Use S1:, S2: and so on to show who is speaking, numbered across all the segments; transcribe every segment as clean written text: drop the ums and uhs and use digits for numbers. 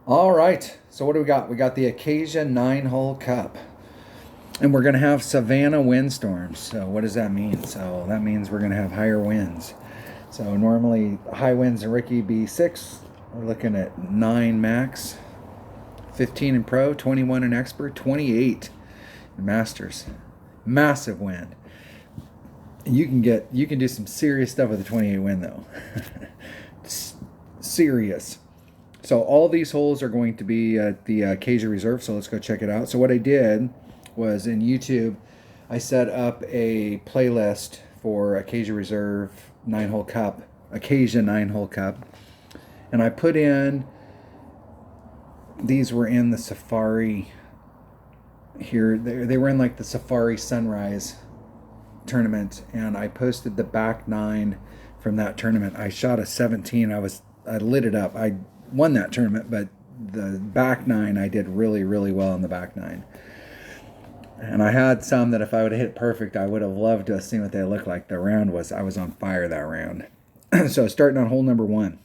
S1: All right, so what do we got? We got the Acacia 9-hole cup. And we're going to have Savannah windstorms. So what does that mean? So that means we're going to have higher winds. So normally high winds in Ricky B6. We're looking at 9 max, 15 in pro, 21 in expert, 28 in masters. Massive wind. You can do some serious stuff with a 28 wind though. Serious. So all these holes are going to be at the Acacia Reserve. So let's go check it out. So what I did was in YouTube, I set up a playlist for Acacia Reserve 9-hole cup, Acacia 9-hole cup, and I put in. These were in the Safari here. They were in like the Safari Sunrise tournament, and I posted the back 9 from that tournament. I shot a 17. I lit it up. I won that tournament, but the back 9 I did really, really well on the back 9. And I had some that if I would have hit perfect, I would have loved to have seen what they looked like. I was on fire that round. So starting on hole number 1.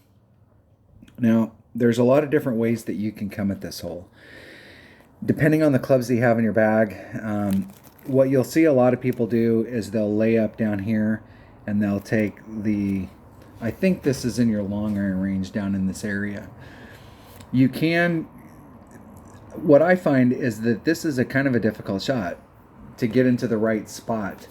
S1: Now, there's a lot of different ways that you can come at this hole. Depending on the clubs that you have in your bag, what you'll see a lot of people do is they'll lay up down here and they'll take I think this is in your long iron range down in this area. You can, what I find is that this is a kind of a difficult shot to get into the right spot.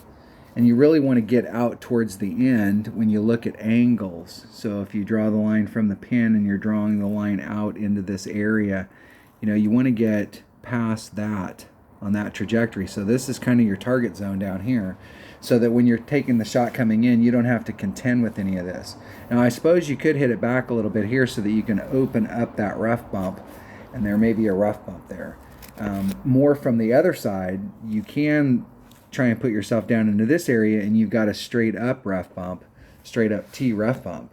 S1: And you really want to get out towards the end when you look at angles. So if you draw the line from the pin and you're drawing the line out into this area, you want to get past that on that trajectory. So this is kind of your target zone down here, so that when you're taking the shot coming in, you don't have to contend with any of this. Now I suppose you could hit it back a little bit here so that you can open up that rough bump, and there may be a rough bump there. More from the other side, you can try and put yourself down into this area and you've got a straight up rough bump, straight up T rough bump.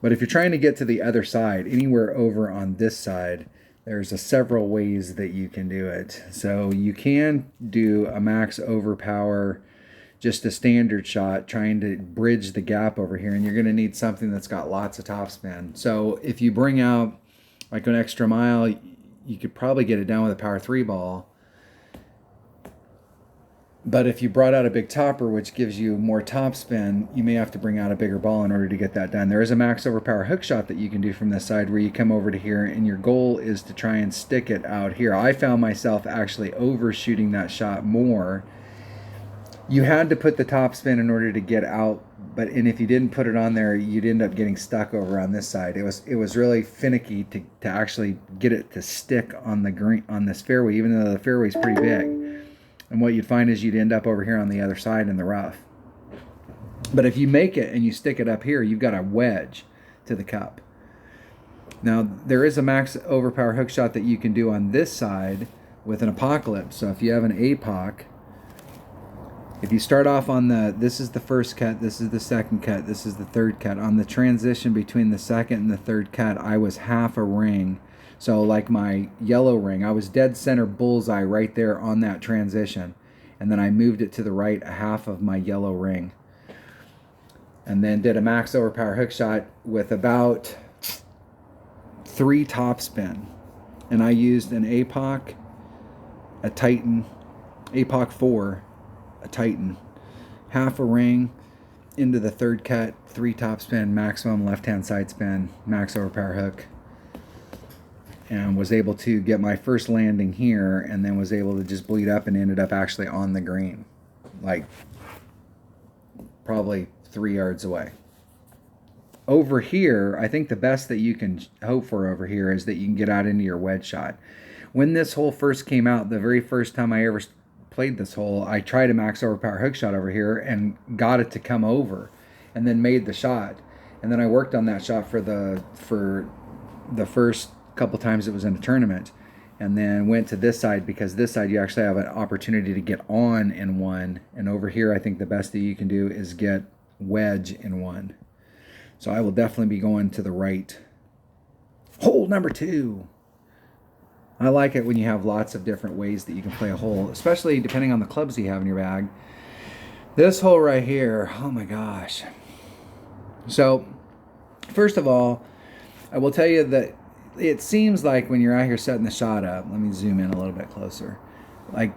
S1: But if you're trying to get to the other side, anywhere over on this side, there's several ways that you can do it. So you can do a max overpower, just a standard shot, trying to bridge the gap over here, and you're going to need something that's got lots of topspin. So if you bring out like an extra mile, you could probably get it down with a power 3 ball. But if you brought out a big topper, which gives you more topspin, you may have to bring out a bigger ball in order to get that done. There is a max overpower hook shot that you can do from this side where you come over to here and your goal is to try and stick it out here. I found myself actually overshooting that shot more. You had to put the topspin in order to get out, and if you didn't put it on there, you'd end up getting stuck over on this side. It was really finicky to actually get it to stick on the green, on this fairway, even though the fairway's pretty big. And what you'd find is you'd end up over here on the other side in the rough. But if you make it and you stick it up here, you've got a wedge to the cup. Now, there is a max overpower hook shot that you can do on this side with an apocalypse. So if you have an APOC, if you start off on this is the first cut, this is the second cut, this is the third cut. On the transition between the second and the third cut, I was half a ring. So like my yellow ring, I was dead center bullseye right there on that transition. And then I moved it to the right a half of my yellow ring. And then did a max overpower hook shot with about 3 topspin. And I used an APOC, a Titan, APOC 4, a Titan, half a ring into the third cut, 3 topspin, maximum left-hand side spin, max overpower hook. And was able to get my first landing here, and then was able to just bleed up and ended up actually on the green, like probably 3 yards away. Over here, I think the best that you can hope for over here is that you can get out into your wedge shot. When this hole first came out, the very first time I ever played this hole, I tried a max overpower hook shot over here and got it to come over, and then made the shot. And then I worked on that shot for the first couple times it was in a tournament, and then went to this side, because this side you actually have an opportunity to get on in one, and over here I think the best that you can do is get wedge in one. So I will definitely be going to the right. Hole number 2. I like it when you have lots of different ways that you can play a hole, especially depending on the clubs you have in your bag. This hole right here, oh my gosh. So first of all, I will tell you that it seems like when you're out here setting the shot up, let me zoom in a little bit closer. Like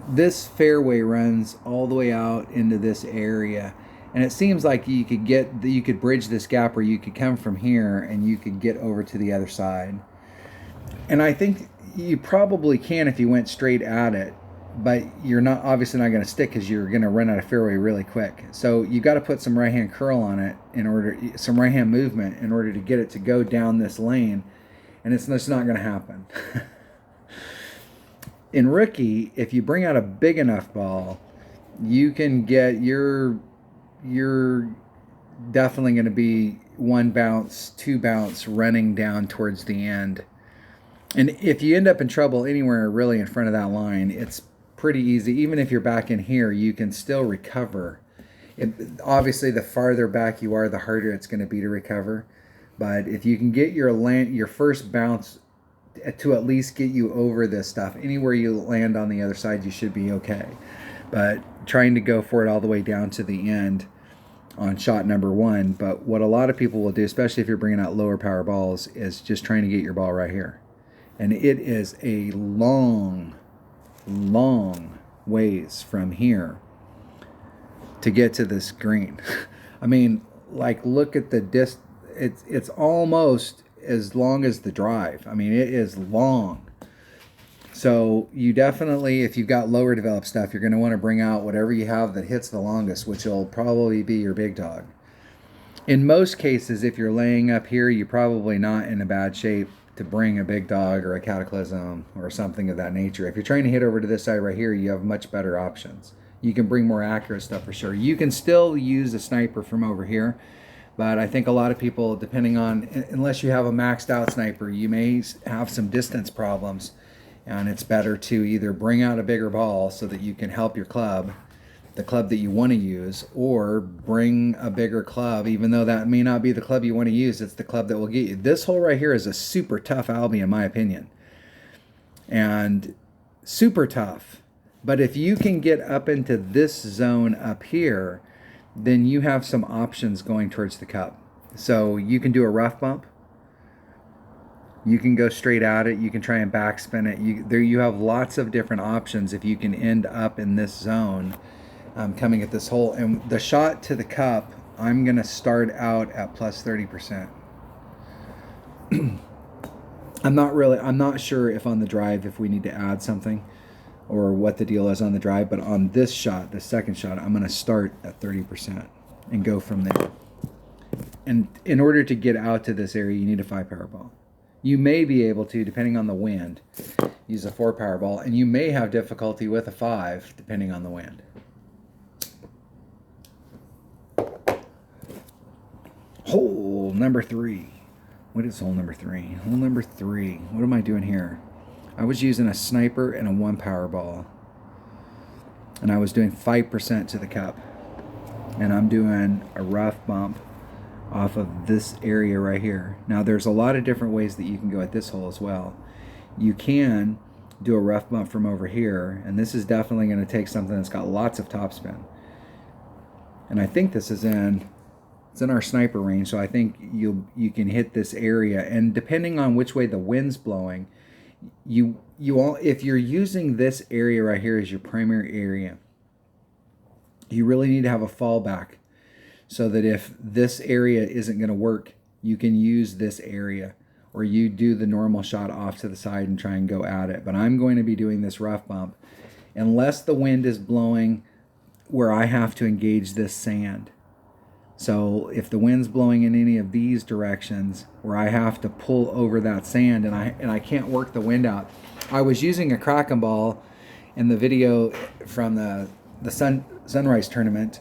S1: this fairway runs all the way out into this area. And it seems like you could bridge this gap where you could come from here and you could get over to the other side. And I think you probably can if you went straight at it, but you're not obviously not going to stick because you're going to run out of fairway really quick. So you got to put some right hand curl on it some right hand movement in order to get it to go down this lane, and it's just not going to happen. In rookie, if you bring out a big enough ball, you can get you're definitely going to be 1 bounce, 2 bounce running down towards the end. And if you end up in trouble anywhere really in front of that line, it's pretty easy. Even if you're back in here, you can still recover. Obviously, the farther back you are, the harder it's going to be to recover. But if you can get your first bounce to at least get you over this stuff, anywhere you land on the other side, you should be okay. But trying to go for it all the way down to the end on shot number 1. But what a lot of people will do, especially if you're bringing out lower power balls, is just trying to get your ball right here. And it is a long ways from here to get to this green. I mean, like, look at the it's almost as long as the drive. I mean, it is long. So you definitely, if you've got lower developed stuff, you're going to want to bring out whatever you have that hits the longest, which will probably be your big dog. In most cases, if you're laying up here, you're probably not in a bad shape to bring a big dog or a cataclysm or something of that nature. If you're trying to hit over to this side right here, you have much better options. You can bring more accurate stuff for sure. You can still use a sniper from over here, but I think a lot of people, depending on, unless you have a maxed out sniper, you may have some distance problems, and it's better to either bring out a bigger ball so that you can help your club, the club that you want to use, or bring a bigger club, even though that may not be the club you want to use. It's the club that will get you. This hole right here is a super tough Albie, in my opinion, and super tough. But if you can get up into this zone up here, then you have some options going towards the cup. So you can do a rough bump. You can go straight at it. You can try and backspin it. You have lots of different options if you can end up in this zone. Coming at this hole, and the shot to the cup, I'm gonna start out at plus 30%. I'm not sure if on the drive if we need to add something or what the deal is on the drive, but on this shot, the second shot, I'm gonna start at 30% and go from there. And in order to get out to this area, you need a 5 power ball. You may be able to, depending on the wind, use a 4 power ball, and you may have difficulty with a 5 depending on the wind. Hole number 3. What is hole number 3? Hole number 3. What am I doing here? I was using a sniper and a 1 power ball. And I was doing 5% to the cup. And I'm doing a rough bump off of this area right here. Now there's a lot of different ways that you can go at this hole as well. You can do a rough bump from over here, and this is definitely going to take something that's got lots of topspin. And I think this is it's in our sniper range, so I think you can hit this area, and depending on which way the wind's blowing, if you're using this area right here as your primary area, you really need to have a fallback so that if this area isn't going to work, you can use this area, or you do the normal shot off to the side and try and go at it. But I'm going to be doing this rough bump unless the wind is blowing where I have to engage this sand. So if the wind's blowing in any of these directions where I have to pull over that sand and I can't work the wind out. I was using a Kraken ball in the video from the sunrise tournament,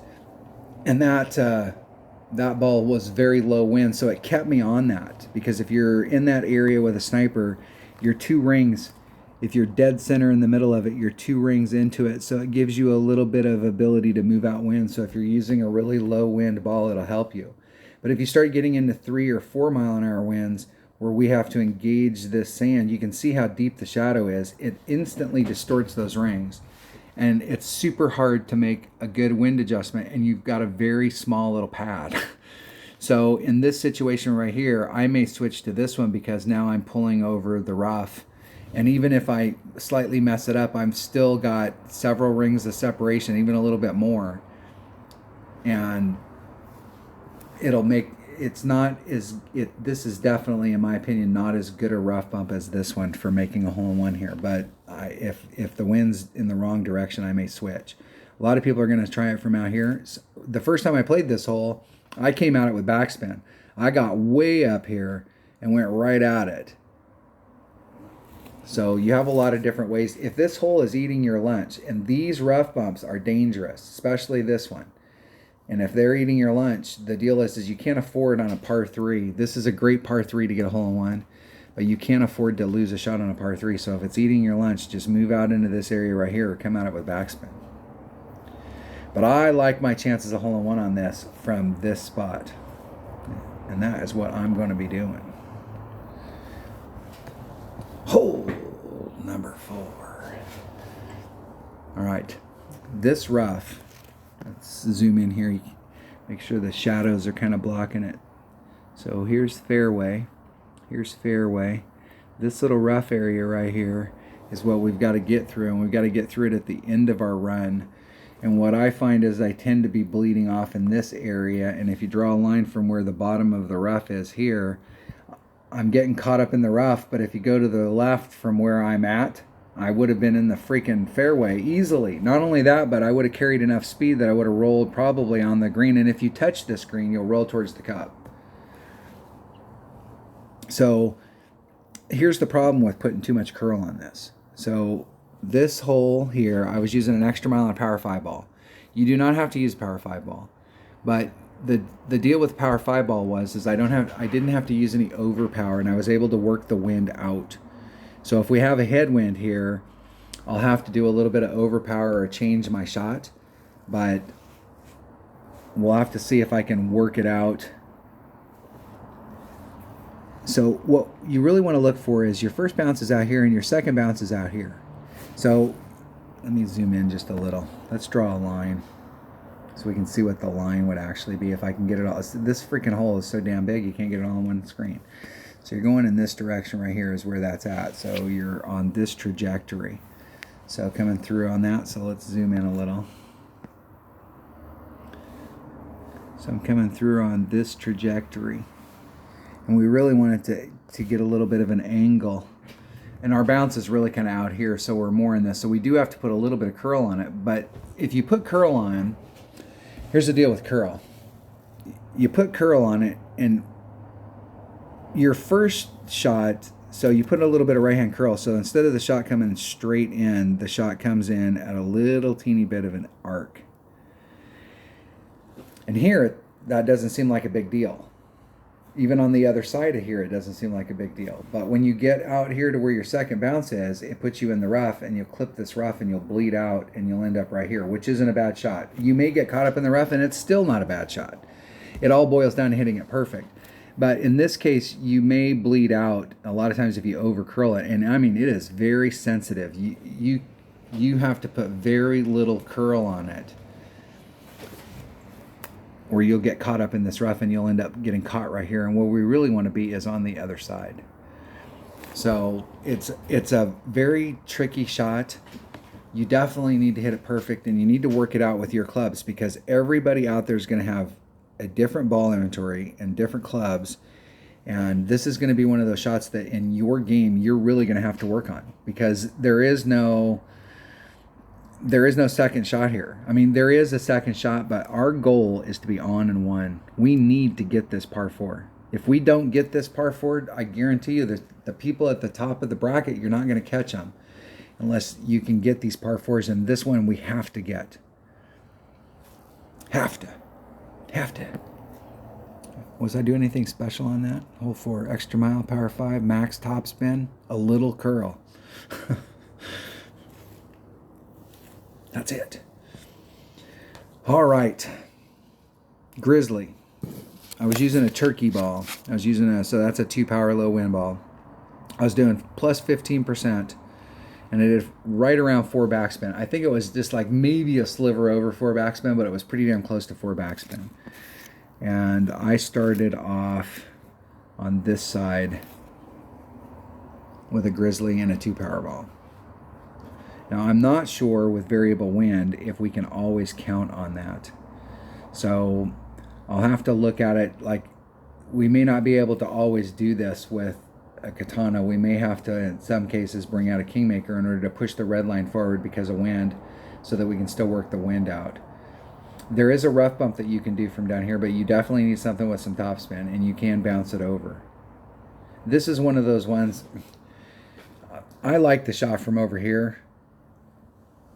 S1: and that ball was very low wind, so it kept me on that, because if you're in that area with a sniper, your 2 rings, if you're dead center in the middle of it, you're 2 rings into it, so it gives you a little bit of ability to move out wind. So if you're using a really low wind ball, it'll help you. But if you start getting into 3 or 4 mile-an-hour winds where we have to engage this sand, you can see how deep the shadow is. It instantly distorts those rings, and it's super hard to make a good wind adjustment, and you've got a very small little pad. So in this situation right here, I may switch to this one because now I'm pulling over the rough. And even if I slightly mess it up, I'm still got several rings of separation, even a little bit more. And it'll make, it's not as, this is definitely, in my opinion, not as good a rough bump as this one for making a hole-in-one here. But if the wind's in the wrong direction, I may switch. A lot of people are going to try it from out here. The first time I played this hole, I came at it with backspin. I got way up here and went right at it. So you have a lot of different ways. If this hole is eating your lunch, and these rough bumps are dangerous, especially this one. And if they're eating your lunch, the deal is you can't afford on a par 3. This is a great par 3 to get a hole-in-one, but you can't afford to lose a shot on a par 3. So if it's eating your lunch, just move out into this area right here or come at it with backspin. But I like my chances of hole-in-one on this from this spot. And that is what I'm going to be doing. Hole number 4. All right. This rough, let's zoom in here. Make sure the shadows are kind of blocking it. So here's fairway. Here's fairway. This little rough area right here is what we've got to get through. And we've got to get through it at the end of our run. And what I find is I tend to be bleeding off in this area. And if you draw a line from where the bottom of the rough is here, I'm getting caught up in the rough. But if you go to the left from where I'm at, I would have been in the freaking fairway easily. Not only that, but I would have carried enough speed that I would have rolled probably on the green. And if you touch this green, you'll roll towards the cup. So here's the problem with putting too much curl on this. So this hole here, I was using an extra mile on a power 5 ball. You do not have to use a power 5 ball, but the deal with power 5 ball is I didn't have to use any overpower, and I was able to work the wind out. So if we have a headwind here, I'll have to do a little bit of overpower or change my shot, but we'll have to see if I can work it out. So what you really want to look for is your first bounce is out here and your second bounce is out here. So let me zoom in just a little. Let's draw a line so we can see what the line would actually be if I can get it all. This freaking hole is so damn big you can't get it all on one screen. So you're going in this direction right here is where that's at. So you're on this trajectory. So coming through on that, so let's zoom in a little. So I'm coming through on this trajectory. And we really wanted to get a little bit of an angle. And our bounce is really kind of out here, so we're more in this. So we do have to put a little bit of curl on it. But if you put curl on, here's the deal with curl. You put curl on it, and your first shot, so you put a little bit of right hand curl. So instead of the shot coming straight in, the shot comes in at a little teeny bit of an arc. And here, that doesn't seem like a big deal. Even on the other side of here, it doesn't seem like a big deal. But when you get out here to where your second bounce is, it puts you in the rough, and you'll clip this rough, and you'll bleed out, and you'll end up right here, which isn't a bad shot. You may get caught up in the rough, and it's still not a bad shot. It all boils down to hitting it perfect. But in this case, you may bleed out a lot of times if you over curl it. And I mean, it is very sensitive. You have to put very little curl on it, or you'll get caught up in this rough and you'll end up getting caught right here. And where we really want to be is on the other side. So it's a very tricky shot. You definitely need to hit it perfect, and you need to work it out with your clubs, because everybody out there is going to have a different ball inventory and different clubs. And this is going to be one of those shots that in your game you're really going to have to work on, because there is no second shot here. I mean, there is a second shot, but our goal is to be on and one. We need to get this par 4. If we don't get this par 4, I guarantee you that the people at the top of the bracket, you're not going to catch them unless you can get these par 4s. And this one we have to get. Have to. Was I doing anything special on that? Hole 4, extra mile, power 5, max top spin, a little curl. That's it. All right. Grizzly. I was using a turkey ball. So that's a 2 power low wind ball. I was doing plus 15%, and I did right around 4 backspin. I think it was just like maybe a sliver over 4 backspin, but it was pretty damn close to 4 backspin. And I started off on this side with a Grizzly and a 2 Powerball. Now I'm not sure with variable wind if we can always count on that. So I'll have to look at it. Like, we may not be able to always do this with a katana. We may have to, in some cases, bring out a Kingmaker in order to push the red line forward because of wind, so that we can still work the wind out. There is a rough bump that you can do from down here, but you definitely need something with some topspin, and you can bounce it over. This is one of those ones. I like the shot from over here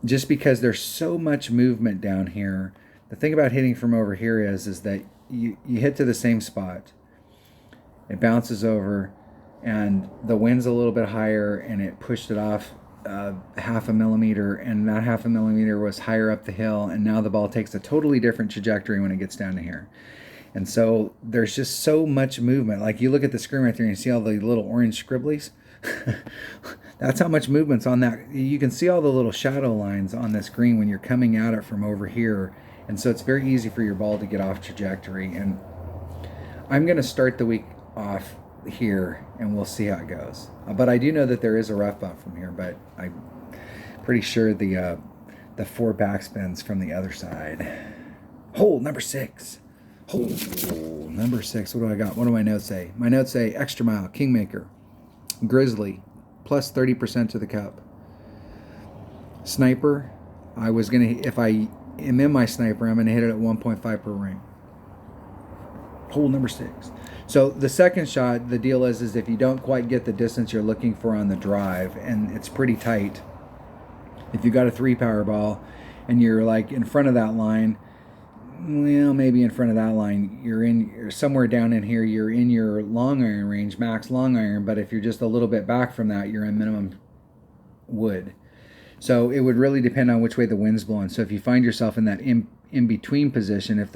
S1: just because there's so much movement down here. The thing about hitting from over here is that you hit to the same spot. It bounces over, and the wind's a little bit higher, and it pushed it off half a millimeter, and that half a millimeter was higher up the hill, and now the ball takes a totally different trajectory when it gets down to here. And so there's just so much movement. Like, you look at the screen right there and you see all the little orange scribblies. That's how much movement's on that. You can see all the little shadow lines on this green when you're coming at it from over here. And so it's very easy for your ball to get off trajectory. And I'm going to start the week off here, and we'll see how it goes. But I do know that there is a rough bump from here, but I'm pretty sure the 4 backspins from the other side. Hole number 6. Hole number 6. What do I got? What do my notes say? My notes say extra mile, Kingmaker, Grizzly, plus 30% to the cup. Sniper, I was going to, if I am in my sniper, I'm going to hit it at 1.5 per ring. Hole number 6. So the second shot, the deal is if you don't quite get the distance you're looking for on the drive, and it's pretty tight, if you got a 3 Powerball and you're like in front of that line, well, maybe in front of that line, you're somewhere down in here, you're in your long iron range, max long iron, but if you're just a little bit back from that, you're in minimum wood. So it would really depend on which way the wind's blowing. So if you find yourself in that in-between position, if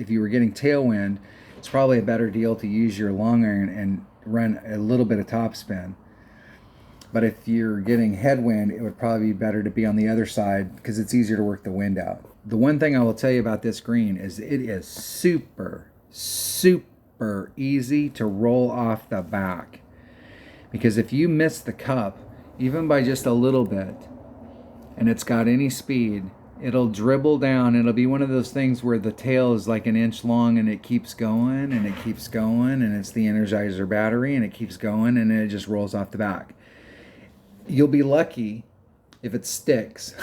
S1: you were getting tailwind, it's probably a better deal to use your long iron and run a little bit of topspin. But if you're getting headwind, it would probably be better to be on the other side because it's easier to work the wind out. The one thing I will tell you about this green is it is super, super easy to roll off the back. Because if you miss the cup, even by just a little bit, and it's got any speed, it'll dribble down. It'll be one of those things where the tail is like an inch long, and it keeps going, and it keeps going, and it's the Energizer battery, and it keeps going, and it just rolls off the back. You'll be lucky if it sticks.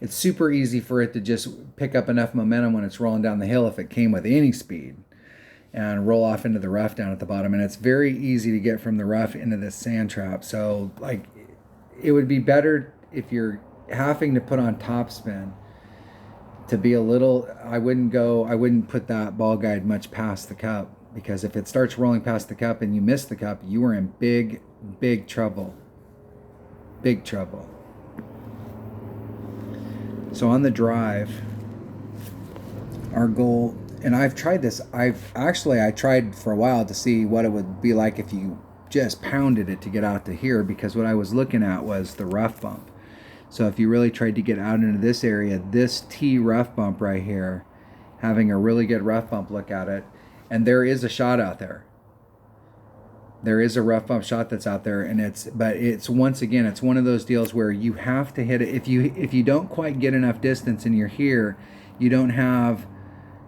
S1: It's super easy for it to just pick up enough momentum when it's rolling down the hill if it came with any speed and roll off into the rough down at the bottom. And it's very easy to get from the rough into this sand trap. So like, it would be better if you're having to put on topspin to be a little, I wouldn't put that ball guide much past the cup, because if it starts rolling past the cup and you miss the cup, you are in big, big trouble. Big trouble. So on the drive, our goal, and I've tried this, I tried for a while to see what it would be like if you just pounded it to get out to here, because what I was looking at was the rough bump. So if you really tried to get out into this area, this T rough bump right here, having a really good rough bump look at it, and there is a shot out there. There is a rough bump shot that's out there, and it's once again, it's one of those deals where you have to hit it. If you don't quite get enough distance and you're here, you don't have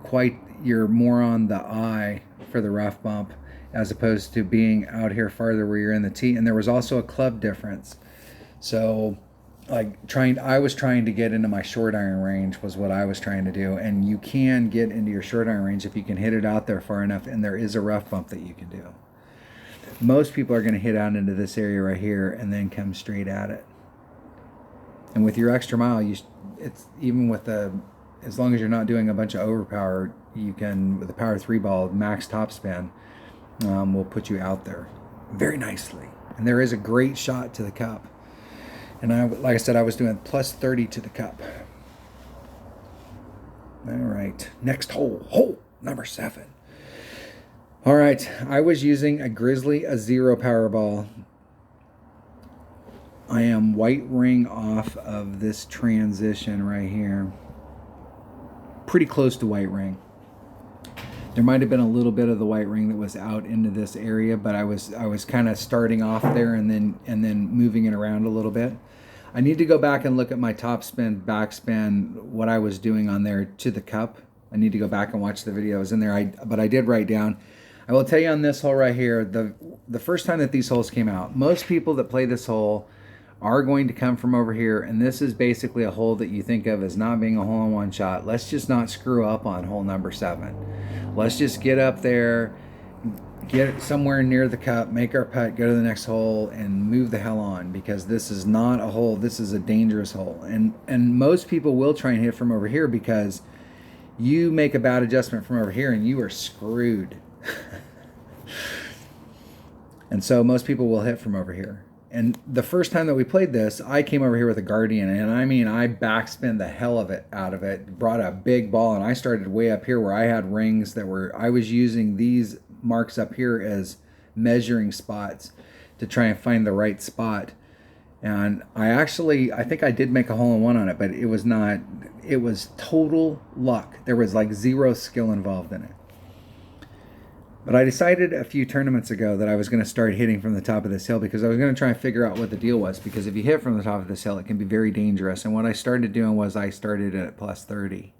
S1: quite, you're more on the eye for the rough bump as opposed to being out here farther where you're in the tee. And there was also a club difference. So like I was trying to get into my short iron range was what I was trying to do. And you can get into your short iron range if you can hit it out there far enough, and there is a rough bump that you can do. Most people are going to hit out into this area right here and then come straight at it. And with your extra mile, it's even with as long as you're not doing a bunch of overpower, you can, with a power 3 ball, max topspin will put you out there very nicely. And there is a great shot to the cup. And like I said, I was doing plus 30 to the cup. All right, next hole number 7. All right, I was using a Grizzly, a 0 Powerball. I am white ring off of this transition right here. Pretty close to white ring. There might have been a little bit of the white ring that was out into this area, but I was kind of starting off there and then moving it around a little bit. I need to go back and look at my top spin, back spin, what I was doing on there to the cup. I need to go back and watch the videos in there. But I did write down. I will tell you on this hole right here, the first time that these holes came out, most people that play this hole are going to come from over here, and this is basically a hole that you think of as not being a hole-in-one shot. Let's just not screw up on hole number 7. Let's just get up there, get somewhere near the cup, make our putt, go to the next hole, and move the hell on, because this is not a hole. This is a dangerous hole, and most people will try and hit from over here because you make a bad adjustment from over here and you are screwed. And so most people will hit from over here. And the first time that we played this, I came over here with a Guardian, and I mean, I backspin the hell of it out of it, brought a big ball, and I started way up here where I had rings that I was using these marks up here as measuring spots to try and find the right spot. And I think I did make a hole-in-one on it, but it was total luck. There was like zero skill involved in it. But I decided a few tournaments ago that I was going to start hitting from the top of this hill, because I was going to try and figure out what the deal was. Because if you hit from the top of this hill, it can be very dangerous. And what I started doing was I started at plus 30.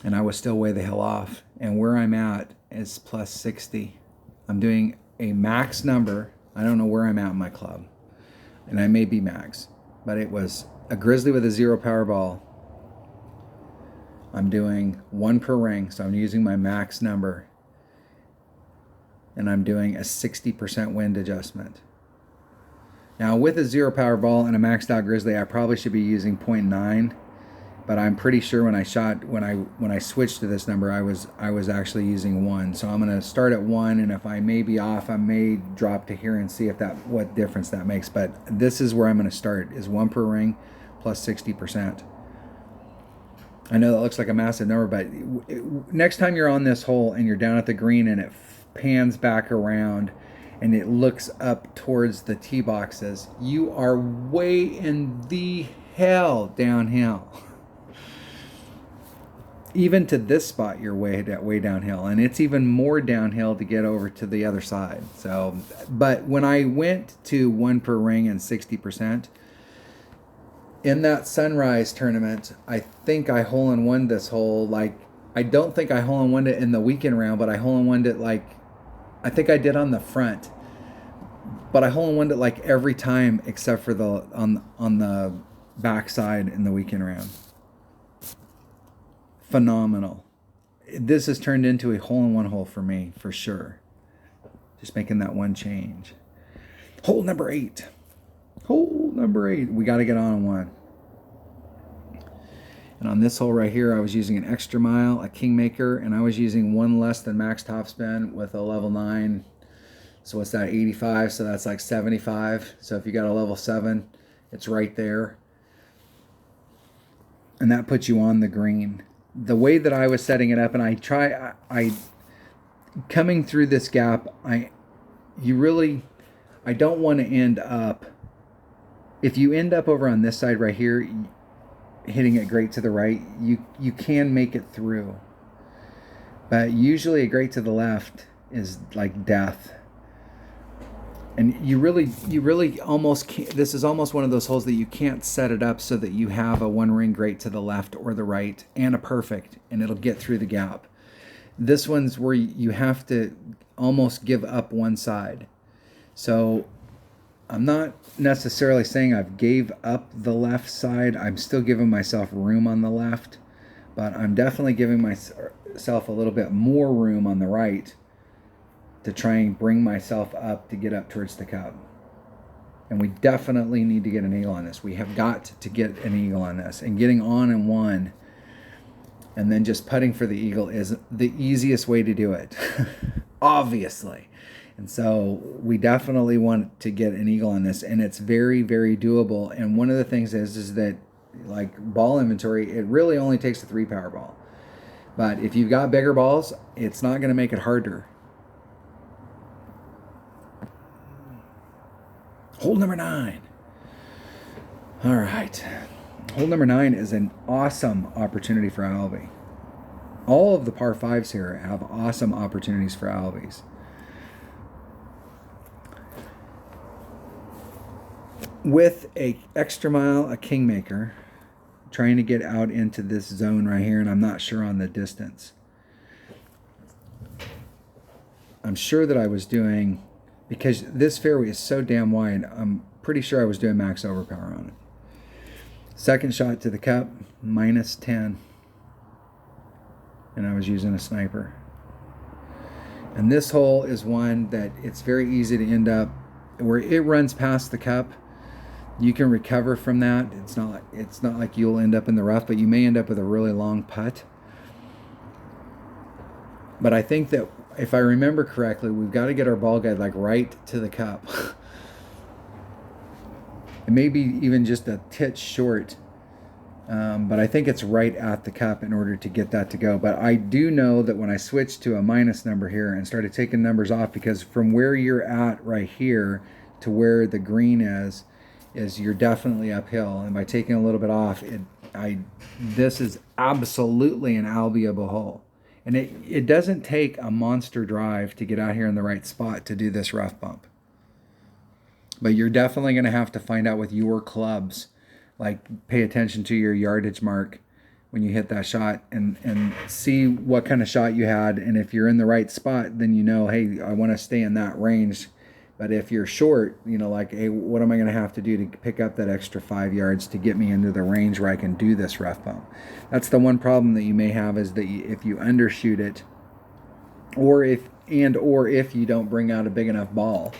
S1: And I was still way the hell off. And where I'm at is plus 60. I'm doing a max number. I don't know where I'm at in my club. And I may be max. But it was a Grizzly with a 0 power ball. I'm doing 1 per ring. So I'm using my max number. And I'm doing a 60% wind adjustment. Now with a 0 power ball and a maxed out Grizzly, I probably should be using 0.9, but I'm pretty sure when I switched to this number, I was actually using 1. So I'm going to start at 1, and if I may be off, I may drop to here and see what difference that makes. But this is where I'm going to start, is 1 per ring plus 60%. I know that looks like a massive number, but next time you're on this hole and you're down at the green and it pans back around and it looks up towards the tee boxes, you are way in the hell downhill. Even to this spot, you're way downhill, and it's even more downhill to get over to the other side. So, but when I went to 1 per ring and 60%, in that Sunrise tournament, I think I hole-in-one this hole. Like, I don't think I hole-in-one it in the weekend round, but I hole-in-one it like, I think I did on the front, but I hole-in-one it like every time except for on the backside in the weekend round. Phenomenal. This has turned into a hole-in-one hole for me, for sure. Just making that one change. Hole number 8. Hole number 8. We got to get on 1. And on this hole right here, I was using an extra mile, a Kingmaker, and I was using 1 less than max topspin with a level 9. So what's that, 85? So that's like 75. So if you got a level 7, it's right there. And that puts you on the green. The way that I was setting it up, and I coming through this gap, I don't want to end up, if you end up over on this side right here, hitting it great to the right, you can make it through. But usually a great to the left is like death. And you really almost can't, this is almost one of those holes that you can't set it up so that you have a 1 ring great to the left or the right and a perfect, and it'll get through the gap. This one's where you have to almost give up one side. So I'm not necessarily saying I've gave up the left side. I'm still giving myself room on the left, but I'm definitely giving myself a little bit more room on the right to try and bring myself up to get up towards the cup. And we definitely need to get an eagle on this. We have got to get an eagle on this. And getting on in 1 and then just putting for the eagle is the easiest way to do it, obviously. And so we definitely want to get an eagle on this, and it's very, very doable. And one of the things is that, like ball inventory, it really only takes a 3 power ball. But if you've got bigger balls, it's not going to make it harder. Hole number 9. All right. Hole number 9 is an awesome opportunity for Albie. All of the par 5s here have awesome opportunities for albies. With a extra mile, a kingmaker, trying to get out into this zone right here, and I'm not sure on the distance. I'm sure that I was doing, because this fairway is so damn wide, I'm pretty sure I was doing max overpower on it. Second shot to the cup, -10. And I was using a sniper. And this hole is one that it's very easy to end up where it runs past the cup. You can recover from that. It's not like you'll end up in the rough, but you may end up with a really long putt. But I think that if I remember correctly, we've got to get our ball guide like right to the cup. It may be even just a titch short, but I think it's right at the cup in order to get that to go. But I do know that when I switched to a minus number here and started taking numbers off, because from where you're at right here to where the green is you're definitely uphill. And by taking a little bit off, this is absolutely an albiable hole. And it doesn't take a monster drive to get out here in the right spot to do this rough bump. But you're definitely going to have to find out with your clubs, like pay attention to your yardage mark when you hit that shot and see what kind of shot you had. And if you're in the right spot, then you know, hey, I want to stay in that range. But if you're short, you know, like, hey, what am I going to have to do to pick up that extra 5 yards to get me into the range where I can do this rough bump? That's the one problem that you may have, is that if you undershoot it, or if you don't bring out a big enough ball.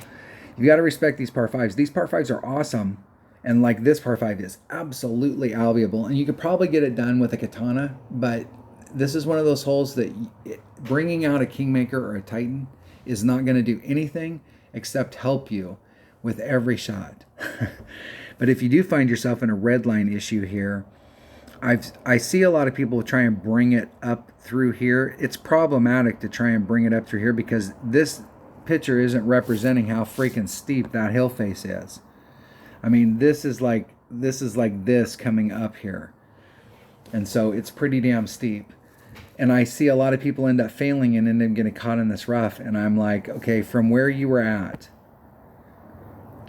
S1: You got to respect these par 5s. These par 5s are awesome. And like this par 5 is absolutely albiable. And you could probably get it done with a katana, but this is one of those holes that bringing out a kingmaker or a titan is not going to do anything except help you with every shot. But if you do find yourself in a red line issue here, I see a lot of people try and bring it up through here. It's problematic to try and bring it up through here because this picture isn't representing how freaking steep that hill face is. I mean, this is like this coming up here. And so it's pretty damn steep. And I see a lot of people end up failing and end up getting caught in this rough. And I'm like, okay, from where you were at,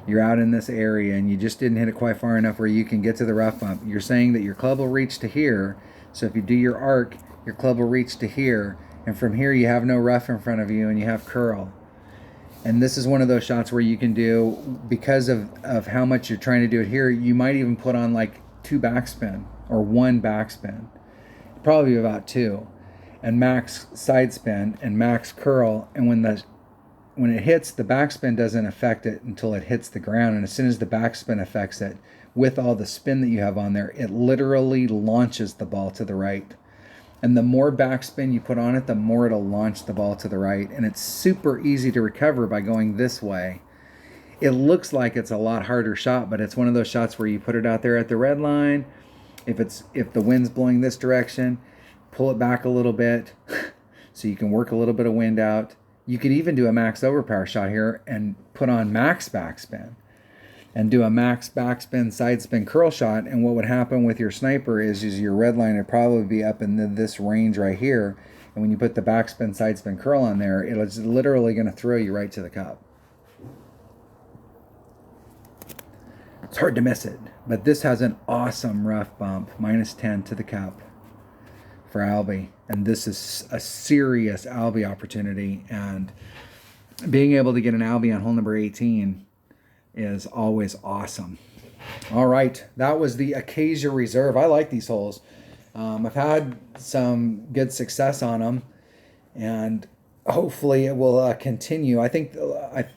S1: you're out in this area and you just didn't hit it quite far enough where you can get to the rough bump. You're saying that your club will reach to here. So if you do your arc, your club will reach to here. And from here, you have no rough in front of you and you have curl. And this is one of those shots where you can do, because of how much you're trying to do it here, you might even put on like 2 backspin or 1 backspin. Probably about 2. And max side spin and max curl. And when it hits, the backspin doesn't affect it until it hits the ground. And as soon as the backspin affects it, with all the spin that you have on there, it literally launches the ball to the right. And the more backspin you put on it, the more it'll launch the ball to the right. And it's super easy to recover by going this way. It looks like it's a lot harder shot, but it's one of those shots where you put it out there at the red line. If the wind's blowing this direction, pull it back a little bit so you can work a little bit of wind out. You could even do a max overpower shot here and put on max backspin and do a max backspin side spin curl shot. And what would happen with your sniper is your red line would probably be up in this range right here. And when you put the backspin side spin curl on there, it's literally going to throw you right to the cup. It's hard to miss it, but this has an awesome rough bump, -10 to the cup for Albie. And this is a serious Albie opportunity. And being able to get an Albie on hole number 18 is always awesome. All right, that was the Acacia Reserve. I like these holes. I've had some good success on them, and hopefully it will continue. I think,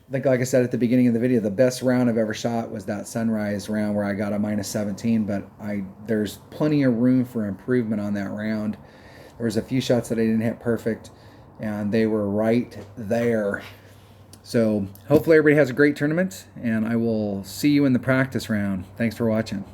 S1: like I said at the beginning of the video, the best round I've ever shot was that sunrise round where I got a -17, but there's plenty of room for improvement on that round. There was a few shots that I didn't hit perfect, and they were right there. So hopefully everybody has a great tournament, and I will see you in the practice round. Thanks for watching.